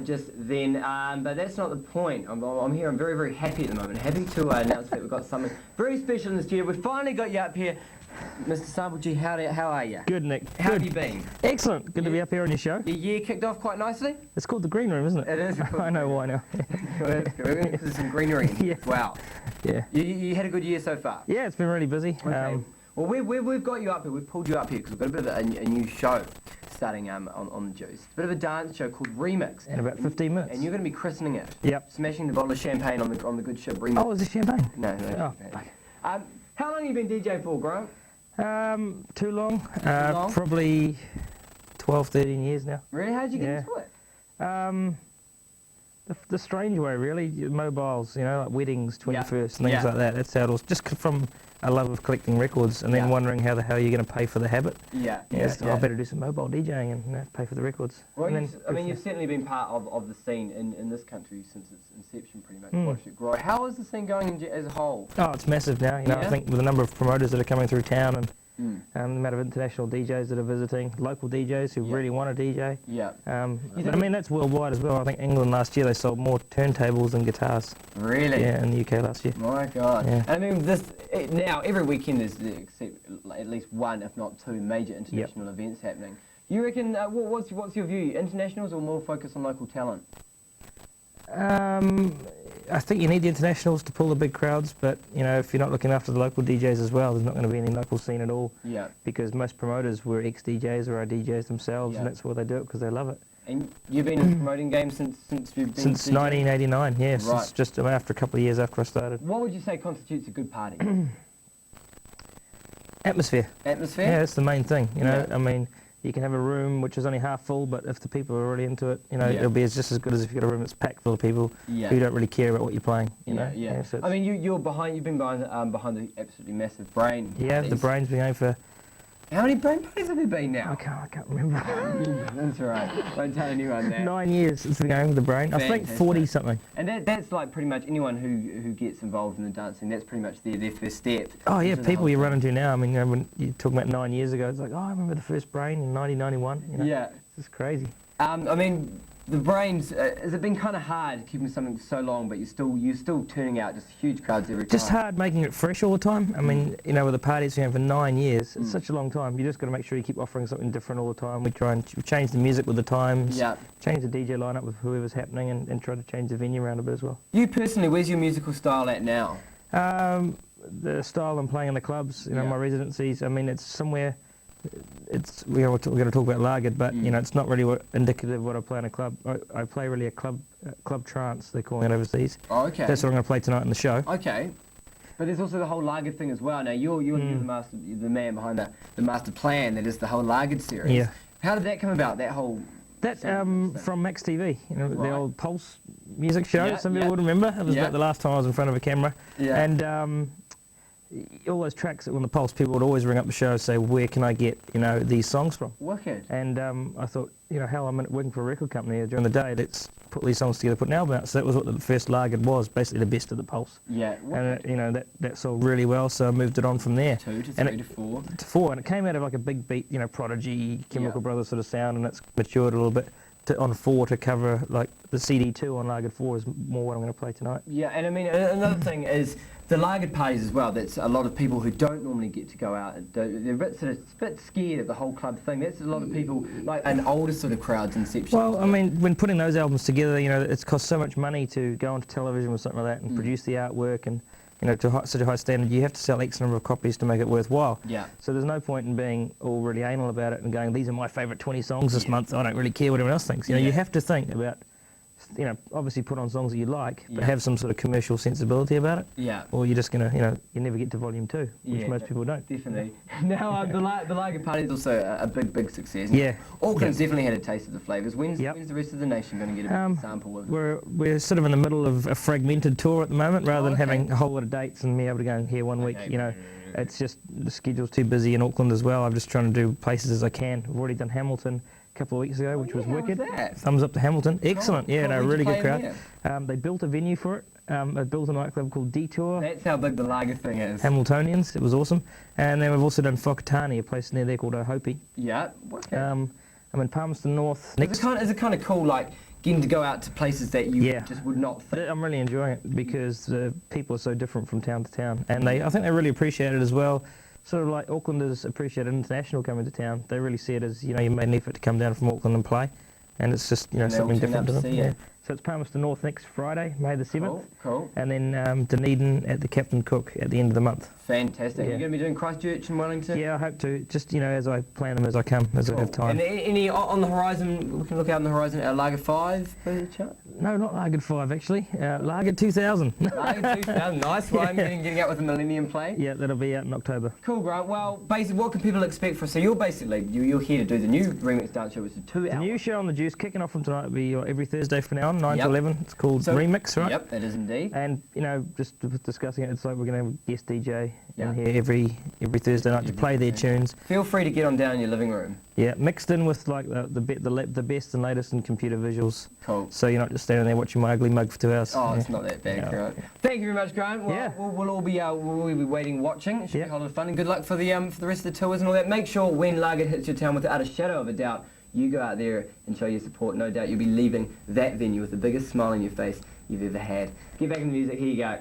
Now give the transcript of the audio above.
just then, but that's not the point. I'm here. I'm very, very happy at the moment. Happy to announce that we've got something very special in the studio. We've finally got you up here, Mr. Sample G. How are you? Good, Nick. How Good. have you been? Excellent. Good to be up here on your show. Your year kicked off quite nicely. It's called the Green Room, isn't it? It is. I know why now. We're going to put some greenery in. Yeah. Wow. Yeah. You had a good year so far. Yeah, it's been really busy. Okay. Well, we've got you up here. We've pulled you up here because we've got a bit of a new show starting on the Juice. It's a bit of a dance show called Remix. In about 15 minutes. And you're going to be christening it. Yep. Smashing the bottle of champagne on the good ship Remix. Oh, is it champagne? No. Oh, fuck. How long have you been DJ for, Grant? Too long. Too long? Probably 12, 13 years now. Really? How did you get into it? The strange way, really. Mobiles, like weddings, 21st, and things Yeah. like that. That's how it was. Just from a love of collecting records, and then wondering how the hell you're going to pay for the habit. Yeah. I better do some mobile DJing and pay for the records. Well, you've certainly been part of the scene in this country since its inception, pretty much. Watched it grow. How is the scene going as a whole? Oh, it's massive now. I think with the number of promoters that are coming through town and the amount of international DJs that are visiting, local DJs who really want to DJ. Yeah. But I mean, that's worldwide as well. I think England last year they sold more turntables than guitars. Really? Yeah, in the UK last year. My God. Yeah. I mean, now every weekend there's at least one, if not two, major international events happening. You reckon? What's your view? Internationals or more focus on local talent? I think you need the internationals to pull the big crowds, but if you're not looking after the local DJs as well, there's not going to be any local scene at all. Yeah. Because most promoters were ex-DJs or are DJs themselves, and that's why they do it because they love it. And you've been in the promoting game since you've been since 1989, yeah. Right. Since just after a couple of years after I started. What would you say constitutes a good party? Atmosphere. Atmosphere? Yeah, that's the main thing. I mean, you can have a room which is only half full, but if the people are really into it, it'll be just as good as if you got a room that's packed full of people who don't really care about what you're playing. Yeah. So I mean, you've been behind the absolutely massive Brain. Yeah, the Brain's been going for. How many Brain parties have you been now? I can't remember. That's all right. Won't tell anyone that. 9 years it's been going with the Brain. I think 40 something. And that's like pretty much anyone who gets involved in the dancing. That's pretty much their first step. Oh yeah, people you run into now. I mean, when you're talking about 9 years ago, it's like, oh, I remember the first Brain in 1991. Yeah, it's crazy. I mean, the Brains. Has it been kind of hard keeping something so long, but you're still turning out just huge crowds every time? Just hard making it fresh all the time. I mean, with the parties going for 9 years, it's such a long time. You just got to make sure you keep offering something different all the time. We try and change the music with the times, change the DJ lineup with whoever's happening, and try to change the venue around a bit as well. You personally, where's your musical style at now? The style I'm playing in the clubs, my residencies. I mean, it's somewhere. We're going to talk about Lagered, but it's not really indicative of what I play in a club. I play really a club trance, they're calling it overseas. Oh, okay. That's what I'm going to play tonight in the show. Okay. But there's also the whole Lagered thing as well. Now you're the man behind the master plan that is the whole Lagered series. Yeah. How did that come about? That from Max TV, the old Pulse music show. Some people would remember. It was about the last time I was in front of a camera. Yeah. And all those tracks that were on the Pulse, people would always ring up the show and say, where can I get, these songs from? Wicked. And I thought, hell, I'm working for a record company during the day, let's put these songs together, put an album out. So that was what the first Lagered was, basically the best of the Pulse. Yeah. Wicked. And that sold really well, so I moved it on from there. 2 to 3 to 4. To 4, and it came out of like a big beat, Prodigy, Chemical Brothers sort of sound, and it's matured a little bit. On 4 to cover like the CD2 on Lagered 4 is more what I'm going to play tonight. Yeah, and I mean another thing is the Lagered parties as well. That's a lot of people who don't normally get to go out. They're a bit scared of the whole club thing. That's a lot of people like an older sort of crowd's inception. Well, I mean, when putting those albums together, it's cost so much money to go onto television or something like that and produce the artwork and. To such a high standard, you have to sell X number of copies to make it worthwhile. Yeah. So there's no point in being all really anal about it and going, these are my favourite 20 songs this month, I don't really care what everyone else thinks. You have to think about, obviously put on songs that you like, but have some sort of commercial sensibility about it. Yeah. Or you're just going to, you never get to volume 2, which most people don't. Definitely. Now, the Lagered party is also a big success. Yeah. Auckland's definitely had a taste of the flavours. When's the rest of the nation going to get a sample of it? We're sort of in the middle of a fragmented tour at the moment, rather than having a whole lot of dates and me able to go here one week, It's just, the schedule's too busy in Auckland as well. I'm just trying to do places as I can. We've already done Hamilton a couple of weeks ago, which was wicked. Thumbs up to Hamilton. Excellent. Really good crowd. They built a venue for it. They built a nightclub called Detour. That's how big the Lagered thing is. Hamiltonians. It was awesome. And then we've also done Whakatane, a place near there called Ohope. Yeah. I'm in Palmerston North. Is it kind of cool, like, getting to go out to places that you just would not think. I'm really enjoying it because the people are so different from town to town, and I think they really appreciate it as well. Sort of like Aucklanders appreciate international coming to town. They really see it as, you made an effort to come down from Auckland and play, and it's just, something different to them. Yeah. So it's Palmerston North next Friday, May the 7th. Cool. And then Dunedin at the Captain Cook at the end of the month. Fantastic. You're going to be doing Christchurch and Wellington? Yeah, I hope to. Just, as I plan them as I come, as I have time. And any on the horizon, we can look out on the horizon at Lagered 5 by any chance? No, not Lagered 5 actually. Lagered 2000. Lagered 2000, nice one. Getting out with the Millennium Play. Yeah, that'll be out in October. Cool, Grant. Well, basically, what can people expect for? So you're here to do the new Remix Dance Show, which is 2 hours. The new show on the Juice, kicking off from tonight, will be every Thursday from now on, 9 to 11. It's called Remix, right? Yep, it is indeed. And just discussing it, it's like we're going to have a guest DJ in here every Thursday night to play their tunes. Feel free to get on down in your living room. Yeah, mixed in with like the best and latest in computer visuals. Cool. So you're not just standing there watching my ugly mug for 2 hours. Oh, it's not that bad, Grant. Thank you very much, Grant. Well, we'll all be we'll be waiting, watching. It should be a lot of fun, and good luck for the rest of the tours and all that. Make sure when Lagered hits your town, without a shadow of a doubt, you go out there and show your support. No doubt you'll be leaving that venue with the biggest smile on your face you've ever had. Get back in the music. Here you go.